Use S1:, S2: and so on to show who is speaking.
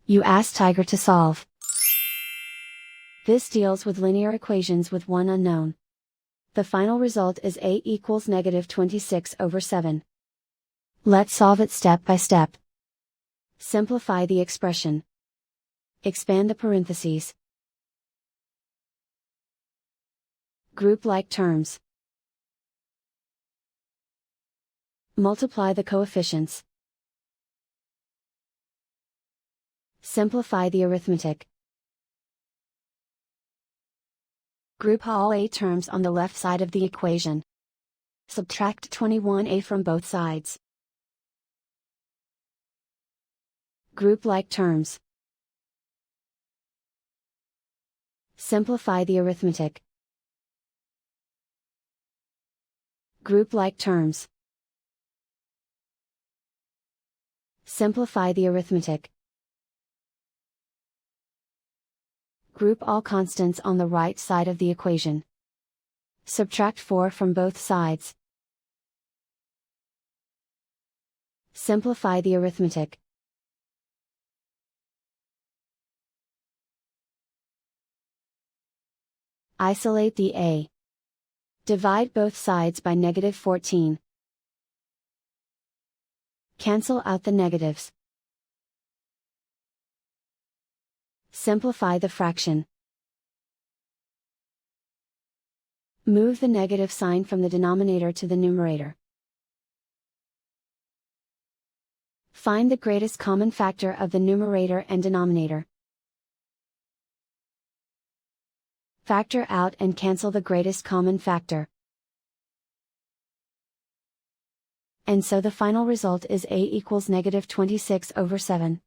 S1: You ask Tiger to solve. This deals with linear equations with one unknown. The final result is a equals -26/7. Let's solve it step by step. Simplify the expression. Expand the parentheses. Group like terms. Multiply the coefficients. Simplify the arithmetic. Group all a terms on the left side of the equation. Subtract 21a from both sides. Group like terms. Simplify the arithmetic. Group like terms. Simplify the arithmetic. Group all constants on the right side of the equation. Subtract 4 from both sides. Simplify the arithmetic. Isolate the a. Divide both sides by -14. Cancel out the negatives. Simplify the fraction. Move the negative sign from the denominator to the numerator. Find the greatest common factor of the numerator and denominator. Factor out and cancel the greatest common factor. And so the final result is a equals -26/7.